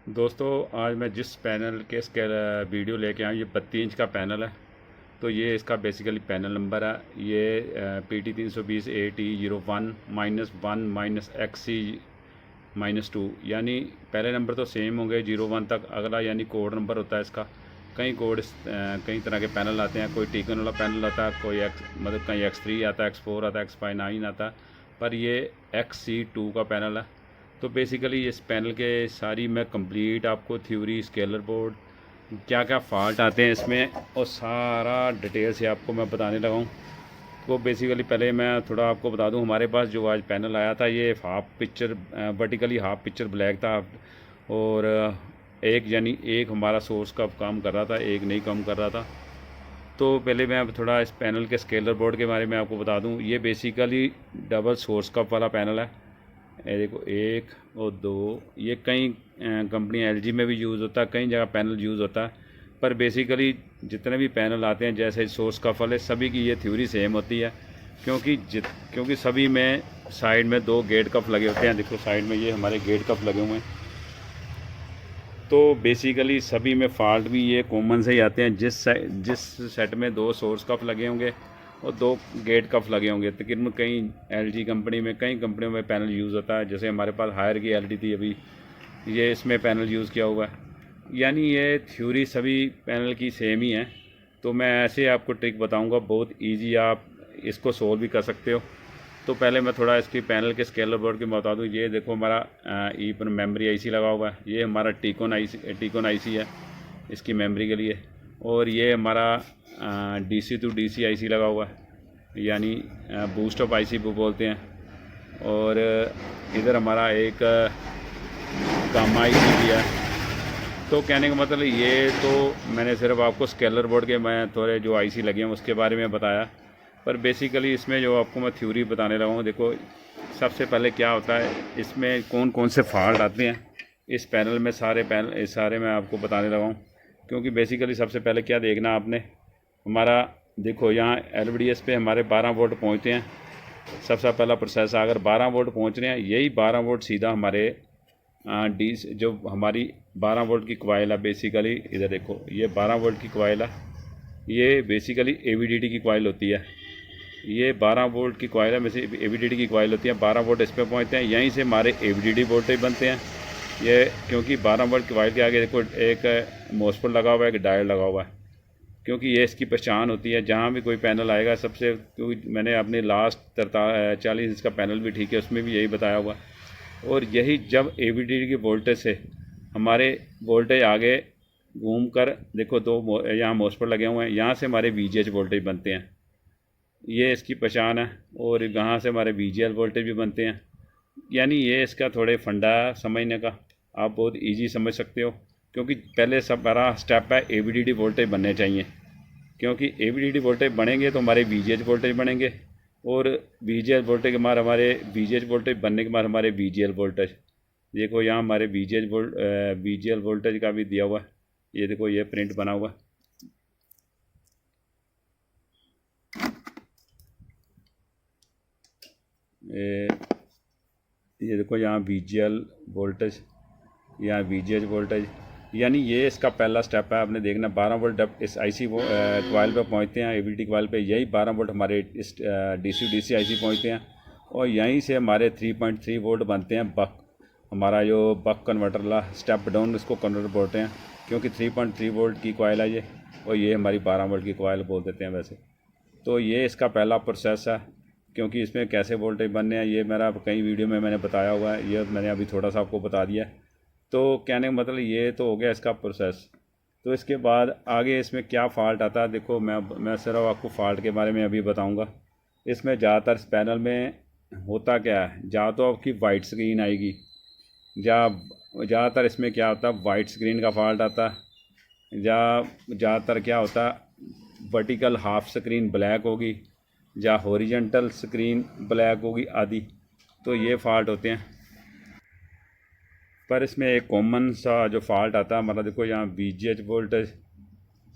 दोस्तों आज मैं जिस पैनल के इसके वीडियो लेके आया हूँ ये 32 इंच का पैनल है। तो ये इसका बेसिकली पैनल नंबर है। ये PT320AT01-1-XC-2 यानी पहले नंबर तो सेम होंगे 01 तक। अगला यानी कोड नंबर होता है इसका। कई कोड कई तरह के पैनल आते हैं। कोई टीकन वाला पैनल आता है, कोई मतलब कहीं X3 आता है, X4 आता है, X5-9 आता है, पर ये XC2 का पैनल है। तो बेसिकली इस पैनल के सारी मैं कंप्लीट आपको थ्योरी, स्केलर बोर्ड, क्या क्या फ़ाल्ट आते हैं इसमें और सारा डिटेल से आपको मैं बताने लगा हूँ। तो बेसिकली पहले मैं थोड़ा आपको बता दूँ, हमारे पास जो आज पैनल आया था ये half picture vertically half picture black था। और एक यानी एक हमारा सोर्स का काम कर रहा था, एक नहीं काम कर रहा था। तो पहले मैं अब थोड़ा इस पैनल के स्केलर बोर्ड के बारे में आपको बता दूं। ये बेसिकली डबल सोर्स कप वाला पैनल है। ये देखो, एक और दो। ये कई कंपनी एलजी में भी यूज़ होता है, कई जगह पैनल यूज़ होता है। पर बेसिकली जितने भी पैनल आते हैं जैसे सोर्स कप वाले, सभी की ये थ्योरी सेम होती है। क्योंकि सभी में साइड में दो गेट कप लगे होते हैं। देखो साइड में ये हमारे गेट कप लगे हुए हैं। तो बेसिकली सभी में फ़ाल्ट भी ये कॉमन से ही आते हैं। जिस सेट में दो सोर्स कप लगे होंगे और दो गेट कप लगे होंगे। तकरीबन कई एलजी कंपनी में, कई कंपनियों में पैनल यूज़ होता है। जैसे हमारे पास हायर की एलडी थी अभी, ये इसमें पैनल यूज़ किया हुआ है। यानी ये थ्योरी सभी पैनल की सेम ही है। तो मैं ऐसे आपको ट्रिक बताऊंगा, बहुत इजी, आप इसको सोल्व भी कर सकते हो। तो पहले मैं थोड़ा इसकी पैनल के स्केलर बोर्ड की बता दूं। ये देखो हमारा ई पर मेमोरी आईसी लगा हुआ है। ये हमारा टीकॉन आईसी है इसकी मेमोरी के लिए। और ये हमारा डीसी टू डीसी आईसी लगा हुआ है, यानी बूस्ट अप आईसी वो बोलते हैं। और इधर हमारा एक गामा आईसी भी है। तो कहने का मतलब ये तो मैंने सिर्फ आपको स्केलर बोर्ड के मैं थोड़े जो आईसी लगे हैं उसके बारे में बताया। पर बेसिकली इसमें जो आपको मैं थ्योरी बताने लगा हूँ, देखो सबसे पहले क्या होता है, इसमें कौन कौन से फॉल्ट आते हैं इस पैनल में, सारे मैं आपको बताने लगा हूँ। क्योंकि बेसिकली सबसे पहले क्या देखना आपने, हमारा देखो यहाँ LVDS पे हमारे 12 वोल्ट पहुँचते हैं। सबसे पहला प्रोसेस, अगर 12 वोल्ट पहुँच रहे हैं, यही 12 वोल्ट सीधा हमारे डी जो हमारी 12 वोल्ट की कॉइल है। बेसिकली इधर देखो, ये 12 वोल्ट की कॉइल है। ये बेसिकली AVDD की कॉइल होती है। ये 12 वोल्ट की कॉइल है, में से AVDD की कॉइल होती है। 12 वोल्ट इस पर पहुँचते हैं, यहीं से हमारे AVDD वोल्टेज बनते हैं। ये क्योंकि 12 वोल्ट कॉइल के आगे देखो एक मॉसफेट लगा हुआ है, एक डायोड लगा हुआ है। क्योंकि ये इसकी पहचान होती है जहाँ भी कोई पैनल आएगा सबसे। क्योंकि मैंने अपने लास्ट 40 इंच का पैनल भी ठीक है, उसमें भी यही बताया हुआ। और यही जब AVDD की वोल्टेज से हमारे वोल्टेज आगे घूम कर देखो, दो यहाँ मॉसफेट लगे हुए हैं, यहाँ से हमारे VGH वोल्टेज बनते हैं। ये इसकी पहचान है। और यहाँ से हमारे VGL वोल्टेज भी बनते हैं। यानी ये इसका थोड़े फंडा समझने का, आप बहुत इजी समझ सकते हो। क्योंकि पहले सब बड़ा स्टेप है, AVDD वोल्टेज बनने चाहिए। क्योंकि AVDD वोल्टेज बनेंगे तो हमारे VGH वोल्टेज बनेंगे। और VGL वोल्टेज के बाद हमारे VGH वोल्टेज बनने के बाद हमारे VGL वोल्टेज, देखो यहाँ हमारे VGL वोल्टेज का भी दिया हुआ है। ये देखो, ये प्रिंट बना हुआ है। ये देखो यहाँ VGL वोल्टेज, यहाँ VGH वोल्टेज। यानी ये इसका पहला स्टेप है। आपने देखना 12 वोल्ट जब इस आईसी कॉइल पे पहुँचते हैं, AVDD कॉइल पे, यही 12 वोल्ट हमारे इस DC आईसी पहुँचते हैं। और यहीं से हमारे 3.3 वोल्ट बनते हैं बक, हमारा जो बक कन्वर्टर ला स्टेप डाउन इसको कन्वर्टर बोलते हैं। क्योंकि 3.3 वोल्ट की कॉइल है ये, और ये हमारी 12 वोल्ट की कॉइल बोल देते हैं वैसे। तो ये इसका पहला प्रोसेस है। क्योंकि इसमें कैसे वोल्टेज बनने हैं ये मेरा कई वीडियो में मैंने बताया हुआ है, ये मैंने अभी थोड़ा सा आपको बता दिया है। तो कहने का मतलब ये तो हो गया इसका प्रोसेस। तो इसके बाद आगे इसमें क्या फ़ाल्ट आता है, देखो मैं सिर्फ आपको फ़ाल्ट के बारे में अभी बताऊंगा। इसमें ज़्यादातर इस पैनल में होता क्या है, या तो आपकी वाइट स्क्रीन आएगी, या ज़्यादातर इसमें क्या होता है, वाइट स्क्रीन का फ़ाल्ट आता है। या ज़्यादातर क्या होता है, वर्टिकल हाफ स्क्रीन ब्लैक होगी, या हॉरिजॉन्टल स्क्रीन ब्लैक होगी आधी। तो ये फ़ाल्ट होते हैं। पर इसमें एक कॉमन सा जो फ़ाल्ट आता है हमारा, देखो यहाँ VGH वोल्टेज,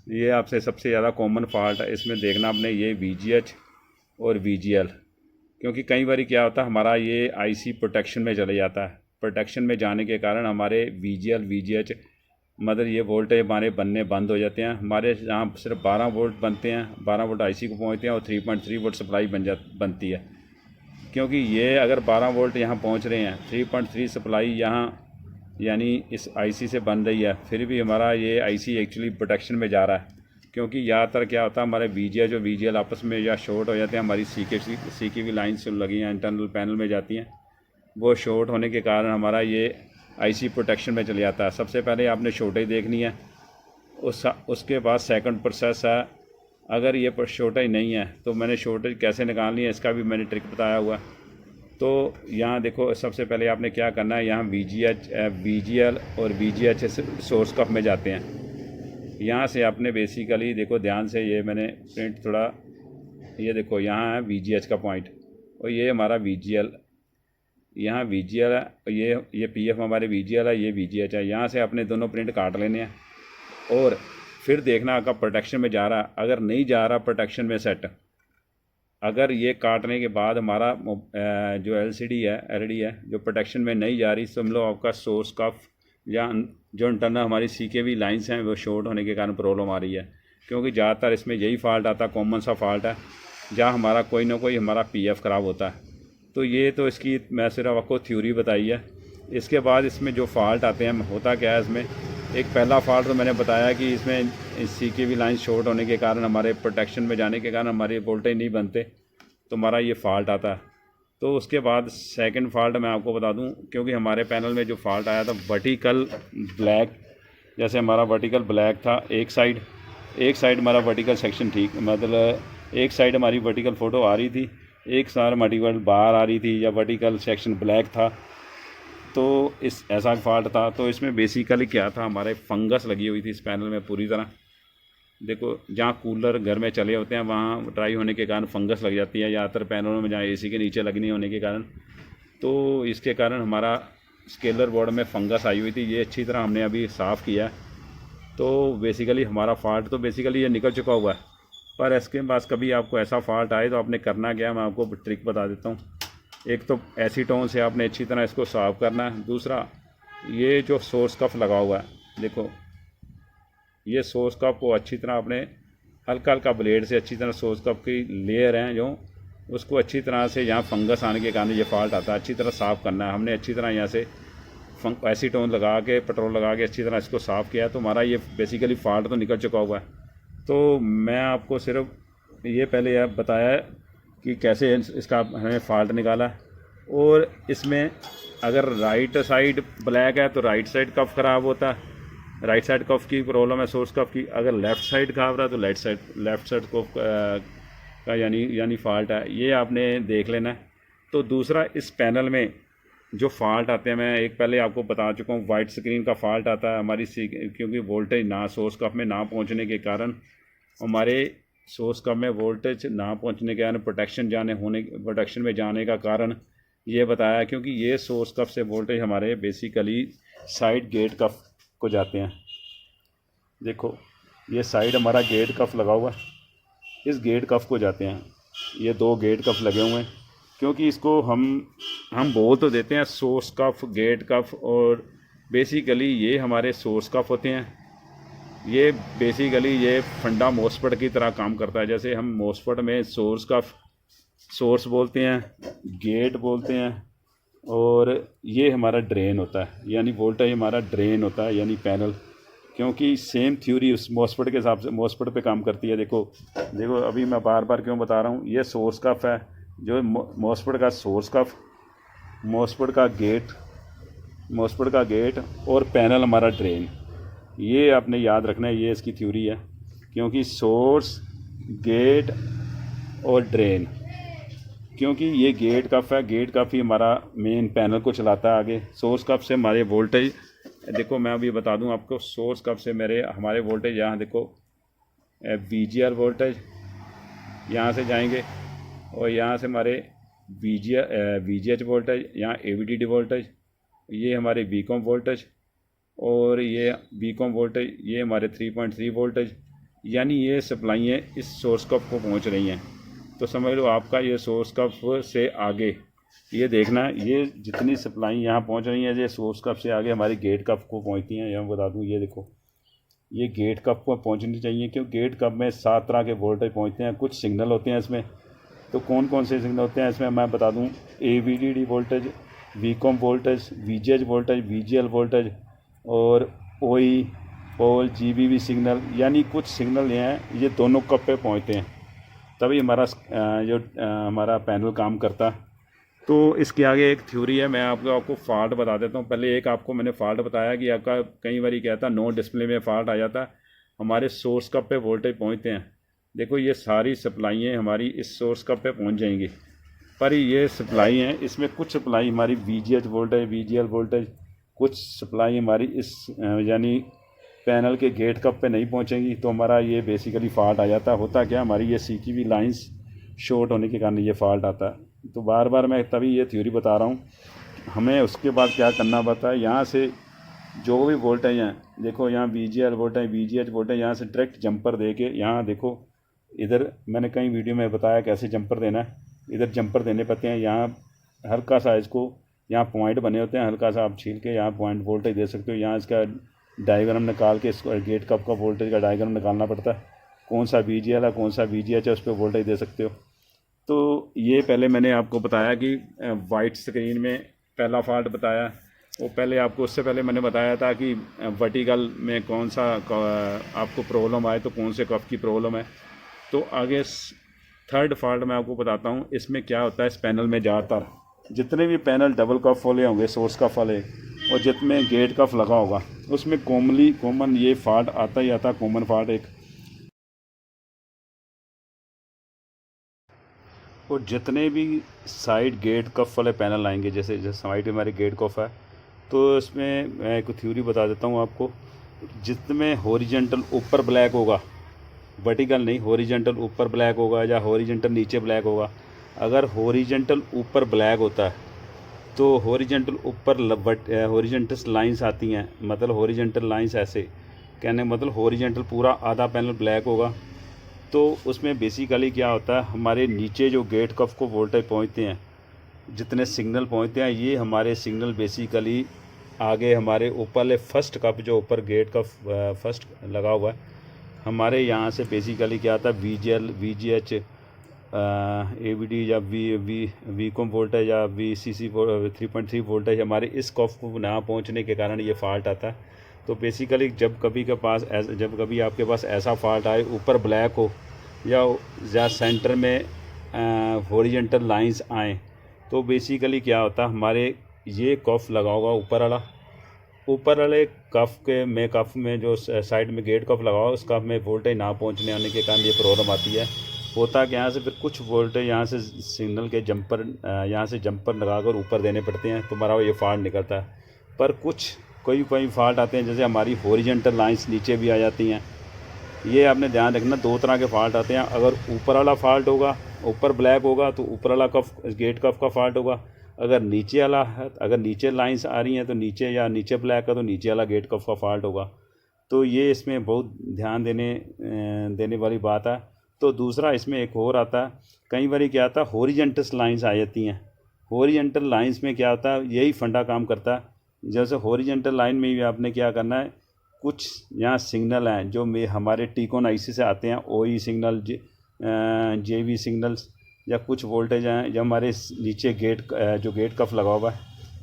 ये आपसे सबसे ज़्यादा कॉमन फ़ाल्ट है। इसमें देखना आपने, ये VGH और VGL। क्योंकि कई बार क्या होता है, हमारा ये आईसी प्रोटेक्शन में चले जाता है। प्रोटेक्शन में जाने के कारण हमारे VGL VGH मतलब ये वोल्टेज हमारे बनने बंद हो जाते हैं। हमारे यहाँ सिर्फ 12 वोल्ट बनते हैं, 12 वोल्ट IC को पहुँचते हैं और 3.3 वोल्ट सप्लाई बनती है। क्योंकि ये अगर 12 वोल्ट यहाँ पहुँच रहे हैं, 3.3 सप्लाई यहाँ यानी इस IC से बन रही है, फिर भी हमारा ये IC एक्चुअली प्रोटेक्शन में जा रहा है। क्योंकि ज़्यादातर क्या होता है, हमारे VGH और VGL आपस में या शॉर्ट हो जाते हैं, हमारी CKV लाइन्स लगी हैं इंटरनल पैनल में जाती हैं, वो शॉर्ट होने के कारण हमारा ये IC प्रोटेक्शन में चले जाता है। सबसे पहले आपने शॉर्टेज देखनी है, उसके बाद सेकंड प्रोसेस है। अगर ये शॉर्टेज नहीं है तो मैंने शॉर्टेज कैसे निकालनी है इसका भी मैंने ट्रिक बताया हुआ। तो यहाँ देखो, सबसे पहले आपने क्या करना है, यहाँ VGL और VGH सोर्स कफ में जाते हैं। यहाँ से आपने बेसिकली देखो ध्यान से, ये मैंने प्रिंट थोड़ा, ये देखो यहाँ है VGH का पॉइंट और ये हमारा VGL, यहाँ VGL है, ये PF हमारे VGL है, ये VGH है। यहाँ से अपने दोनों प्रिंट काट लेने हैं और फिर देखना अगर प्रोटेक्शन में जा रहा, अगर नहीं जा रहा प्रोटेक्शन में सेट, अगर ये काटने के बाद हमारा जो LED है जो प्रोटेक्शन में नहीं जा रही, समझ लो आपका सोर्स कफ या जो इंटरनल हमारी CKV लाइन्स हैं वो शॉर्ट होने के कारण प्रॉब्लम आ रही है। क्योंकि ज़्यादातर इसमें यही फॉल्ट आता है, कॉमन सा फॉल्ट है, जहाँ हमारा कोई ना कोई हमारा PF ख़राब होता है। तो ये तो इसकी मैं सिर्फ आपको थ्योरी बताई है। इसके बाद इसमें जो फॉल्ट आते हैं, होता क्या है इसमें, एक पहला फॉल्ट तो मैंने बताया कि इसमें CKV लाइन शॉर्ट होने के कारण, हमारे प्रोटेक्शन में जाने के कारण हमारे वोल्टेज नहीं बनते, तो हमारा ये फॉल्ट आता है। तो उसके बाद सेकंड फॉल्ट मैं आपको बता दूं, क्योंकि हमारे पैनल में जो फॉल्ट आया था वर्टिकल ब्लैक, जैसे हमारा वर्टिकल ब्लैक था एक साइड हमारा वर्टिकल सेक्शन ठीक, मतलब एक साइड हमारी वर्टिकल फ़ोटो आ रही थी, एक साइड वर्टिकल बाहर आ रही थी या वर्टिकल सेक्शन ब्लैक था। तो इस ऐसा फॉल्ट था। तो इसमें बेसिकली क्या था, हमारे फंगस लगी हुई थी इस पैनल में पूरी तरह। देखो, जहाँ कूलर घर में चले होते हैं वहाँ ड्राई होने के कारण फंगस लग जाती है, ज़्यादातर पैनलों में जहाँ AC के नीचे लगनी होने के कारण। तो इसके कारण हमारा स्केलर बोर्ड में फंगस आई हुई थी, ये अच्छी तरह हमने अभी साफ़ किया है। तो बेसिकली हमारा फॉल्ट तो बेसिकली ये निकल चुका हुआ है। पर इसके पास कभी आपको ऐसा फॉल्ट आए तो आपने करना क्या है, मैं आपको ट्रिक बता देता हूँ। एक तो एसीटोन से आपने अच्छी तरह इसको साफ़ करना है। दूसरा, ये जो सोर्स कफ लगा हुआ है, देखो ये सोर्स कप को अच्छी तरह आपने हल्का हल्का ब्लेड से अच्छी तरह सोर्स कप की लेयर हैं जो, उसको अच्छी तरह से, यहाँ फंगस आने के कारण ये फॉल्ट आता है, अच्छी तरह साफ़ करना है। हमने अच्छी तरह यहाँ से एसीटोन लगा के, पेट्रोल लगा के अच्छी तरह इसको साफ़ किया है। तो हमारा ये बेसिकली फॉल्ट तो निकल चुका हुआ है। तो मैं आपको सिर्फ ये पहले यह बताया कि कैसे इसका हमें फॉल्ट निकाला। और इसमें अगर राइट साइड ब्लैक है तो राइट साइड कफ ख़राब होता है, राइट साइड कफ की प्रॉब्लम है सोर्स कफ की। अगर लेफ़्ट साइड खराब रहा तो लेफ़्ट साइड कफ का यानी फॉल्ट है, ये आपने देख लेना है। तो दूसरा, इस पैनल में जो फॉल्ट आते हैं, मैं एक पहले आपको बता चुका हूँ, वाइट स्क्रीन का फॉल्ट आता है हमारी क्योंकि वोल्टेज ना सोर्स कफ में ना पहुँचने के कारण, हमारे सोर्स कफ में वोल्टेज ना पहुँचने के कारण प्रोटेक्शन में जाने का कारण ये बताया। क्योंकि ये सोर्स कफ से वोल्टेज हमारे बेसिकली साइड गेट कफ को जाते हैं। देखो, ये साइड हमारा गेट कफ लगा हुआ है, इस गेट कफ को जाते हैं। ये दो गेट कफ लगे हुए हैं, क्योंकि इसको हम बोल तो देते हैं सोर्स कफ, गेट कफ, और बेसिकली ये हमारे सोर्स कफ होते हैं। ये बेसिकली ये फंडा मोस्फेट की तरह काम करता है। जैसे हम मोस्फेट में सोर्स कफ, सोर्स बोलते हैं, गेट बोलते हैं, और ये हमारा ड्रेन होता है, यानी वोल्टेज हमारा ड्रेन होता है, यानी पैनल। क्योंकि सेम थ्योरी उस मोस्फेट के हिसाब से मोस्फेट पे काम करती है। देखो अभी मैं बार बार क्यों बता रहा हूँ, ये सोर्स कफ है, जो मोस्फेट का सोर्स कफ, मोस्फेट का गेट और पैनल हमारा ड्रेन। ये आपने याद रखना है, ये इसकी थ्योरी है। क्योंकि सोर्स, गेट और ड्रेन, क्योंकि ये गेट कफ है, गेट कफ ही हमारा मेन पैनल को चलाता है आगे। सोर्स कफ से हमारे वोल्टेज, देखो मैं अभी बता दूं आपको, सोर्स कफ से हमारे वोल्टेज, यहाँ देखो VGL वोल्टेज यहाँ से जाएंगे, और यहाँ से हमारे VGH वोल्टेज, यहाँ AVDD वोल्टेज, ये हमारे VCOM वोल्टेज, और ये VCOM वोल्टेज, ये हमारे 3.3 वोल्टेज, यानी ये सप्लाइयाँ इस सोर्स कफ को पहुँच रही हैं। तो समझ लो आपका ये सोर्स कफ से आगे ये देखना, ये जितनी सप्लाई यहाँ पहुँच रही है ये सोर्स कप से आगे हमारी गेट कप को पहुँचती हैं। यहाँ बता दूँ, ये देखो ये गेट कप को पहुँचनी चाहिए, क्योंकि गेट कप में 7 तरह के वोल्टेज पहुँचते हैं। कुछ सिग्नल होते हैं इसमें, तो कौन कौन से सिग्नल होते हैं इसमें मैं बता दूँ। AVDD voltage, WeCom voltage, VGH voltage, VGL voltage और OE पोल GBB सिग्नल, यानी कुछ सिग्नल हैं ये दोनों कप पे पहुँचते हैं, तभी हमारा हमारा पैनल काम करता। तो इसके आगे एक थ्योरी है, मैं आपको फॉल्ट बता देता हूँ। पहले एक आपको मैंने फॉल्ट बताया कि आपका कई बार क्या था, नो डिस्प्ले में फॉल्ट आ जाता, हमारे सोर्स कप पे वोल्टेज पहुँचते हैं। देखो ये सारी सप्लाइयाँ हमारी इस सोर्स कप पे पहुँच जाएंगी, पर ये सप्लाई हैं, इसमें कुछ सप्लाई हमारी VGH वोल्टेज, VGL वोल्टेज, कुछ सप्लाई हमारी इस यानी पैनल के गेट कप पे नहीं पहुँचेंगी, तो हमारा ये बेसिकली फॉल्ट आ जाता। होता क्या, हमारी ये CQV लाइंस शॉर्ट होने के कारण ये फॉल्ट आता है। तो बार बार मैं तभी ये थ्योरी बता रहा हूँ। हमें उसके बाद क्या करना पड़ता है, यहाँ से जो भी वोल्टेज हैं, देखो यहाँ VGL वोल्टेज, VGH वोल्टेज, यहाँ से डायरेक्ट जंपर दे के, यहाँ देखो इधर मैंने कई वीडियो में बताया कैसे जंपर देना है। इधर जंपर देने पड़ते हैं, यहाँ हल्का सा इसको, यहाँ पॉइंट बने होते हैं, हल्का सा आप छील के यहाँ पॉइंट वोल्टेज दे सकते हो। यहाँ इसका डायग्राम निकाल के इसको गेट कप का वोल्टेज का डायग्राम निकालना पड़ता है, कौन सा VGL है कौन सा VGH है, उस पर वोल्टेज दे सकते हो। तो ये पहले मैंने आपको बताया कि वाइट स्क्रीन में पहला फॉल्ट बताया, वो पहले आपको, उससे पहले मैंने बताया था कि वर्टिकल में कौन सा आपको प्रॉब्लम आए तो कौन से कप की प्रॉब्लम है। तो आगे थर्ड फॉल्ट मैं आपको बताता हूँ। इसमें क्या होता है, इस पैनल में ज़्यादातर जितने भी पैनल डबल कफ वाले होंगे, सोर्स कफ वाले, और जितने गेट कफ लगा होगा, उसमें कॉमन ये फॉल्ट आता ही आता, कॉमन फॉल्ट एक। और जितने भी साइड गेट कफ वाले पैनल आएंगे, जैसे साइड में हमारी गेट कफ है, तो इसमें मैं एक थ्योरी बता देता हूँ आपको। जितने हॉरिजॉन्टल ऊपर ब्लैक होगा, वर्टिकल नहीं, हॉरिजॉन्टल ऊपर ब्लैक होगा या हॉरिजॉन्टल नीचे ब्लैक होगा। अगर हॉरिजॉन्टल ऊपर ब्लैक होता है तो हॉरिजॉन्टल ऊपर हॉरिजॉन्टल लाइंस आती हैं, मतलब हॉरिजॉन्टल लाइंस ऐसे कहने मतलब हॉरिजॉन्टल पूरा आधा पैनल ब्लैक होगा। तो उसमें बेसिकली क्या होता है, हमारे नीचे जो गेट कफ को वोल्टेज पहुंचते हैं, जितने सिग्नल पहुंचते हैं, ये हमारे सिग्नल बेसिकली आगे हमारे ऊपर ले फर्स्ट कप, जो ऊपर गेट कफ फर्स्ट लगा हुआ है, हमारे यहाँ से बेसिकली क्या आता है, VGL, VGH, AVD या वीकॉम वोल्टेज या VCC 3.3 वोल्टेज हमारे इस कफ को ना पहुँचने के कारण ये फॉल्ट आता है। तो बेसिकली जब कभी आपके पास ऐसा फॉल्ट आए, ऊपर ब्लैक हो या सेंटर में हॉरिजॉन्टल लाइंस आएँ, तो बेसिकली क्या होता है, हमारे ये कफ लगा होगा ऊपर वाले कफ में जो साइड में गेट कफ लगा हुआ, उस कफ में वोल्टेज ना पहुंचने आने के कारण ये प्रॉब्लम आती है। होता कि यहाँ से फिर कुछ वोल्टेज यहाँ से सिग्नल के यहाँ से जंपर लगाकर ऊपर देने पड़ते हैं, तो हमारा ये फॉल्ट निकलता है। पर कोई फॉल्ट आते हैं, जैसे हमारी हॉरिजॉन्टल लाइंस नीचे भी आ जाती हैं। ये आपने ध्यान रखना, 2 तरह के फॉल्ट आते हैं। अगर ऊपर वाला फॉल्ट होगा, ऊपर ब्लैक होगा, तो ऊपर वाला कफ गेट कफ का फॉल्ट होगा। अगर नीचे वाला है, अगर नीचे लाइंस आ रही हैं तो नीचे ब्लैक है तो नीचे वाला गेट कफ का फॉल्ट होगा। तो ये इसमें बहुत ध्यान देने वाली बात है। तो दूसरा इसमें एक और आता है, कई बार क्या आता है, हॉरिजॉन्टल लाइंस आ जाती हैं। हॉरिजॉन्टल लाइंस में क्या होता है, यही फंडा काम करता है। जैसे हॉरिजॉन्टल लाइन में भी आपने क्या करना है, कुछ यहाँ सिग्नल हैं जो हमारे टीकॉन IC से आते हैं, OE सिग्नल, JB सिग्नल्स, या कुछ वोल्टेज हैं जो हमारे नीचे जो गेट कफ लगा हुआ है,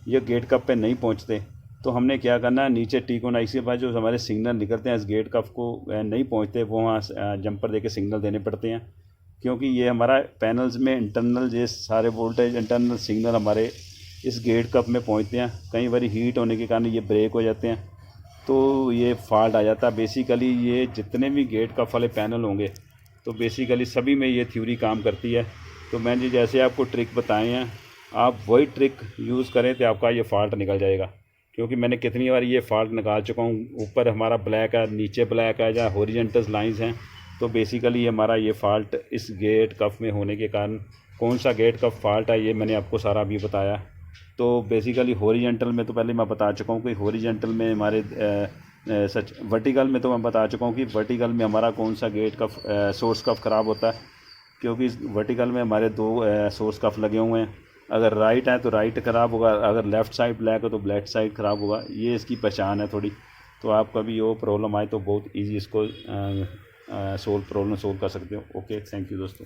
ये गेट कफ पे नहीं पहुंचते। तो हमने क्या करना है, नीचे टीकॉन IC के पास जो हमारे सिग्नल निकलते हैं इस गेट कफ को नहीं पहुंचते, वो वहाँ जंपर दे के सिग्नल देने पड़ते हैं। क्योंकि ये हमारा पैनल्स में इंटरनल ये सारे वोल्टेज, इंटरनल सिग्नल हमारे इस गेट कप में पहुंचते हैं। कई बार हीट होने के कारण ये ब्रेक हो जाते हैं, तो ये फॉल्ट आ जाता है। बेसिकली ये जितने भी गेट कप वाले पैनल होंगे, तो बेसिकली सभी में ये थ्योरी काम करती है। तो मैंने जैसे आपको ट्रिक बताए हैं, आप वही ट्रिक यूज़ करें तो आपका ये फॉल्ट निकल जाएगा। क्योंकि मैंने कितनी बार ये फॉल्ट निकाल चुका हूँ, ऊपर हमारा ब्लैक है, नीचे ब्लैक है, या हॉरिजॉन्टल लाइंस हैं। तो बेसिकली ये हमारा ये फॉल्ट इस गेट कफ में होने के कारण, कौन सा गेट कफ फॉल्ट है ये मैंने आपको सारा अभी बताया। तो बेसिकली हॉरिजॉन्टल में तो पहले मैं बता चुका हूँ कि हॉरिजॉन्टल में हमारे वर्टिकल में तो मैं बता चुका हूँ कि वर्टिकल में हमारा कौन सा गेट कफ सोर्स कफ ख़राब होता है। क्योंकि वर्टिकल में हमारे 2 सोर्स कफ लगे हुए हैं, अगर राइट है तो राइट ख़राब होगा, अगर लेफ़्ट साइड ब्लैक हो तो ब्लैक साइड ख़राब होगा। ये इसकी पहचान है थोड़ी। तो आप कभी वो प्रॉब्लम आए तो बहुत ईजी इसको प्रॉब्लम सोल्व कर सकते हो। ओके, थैंक यू दोस्तों।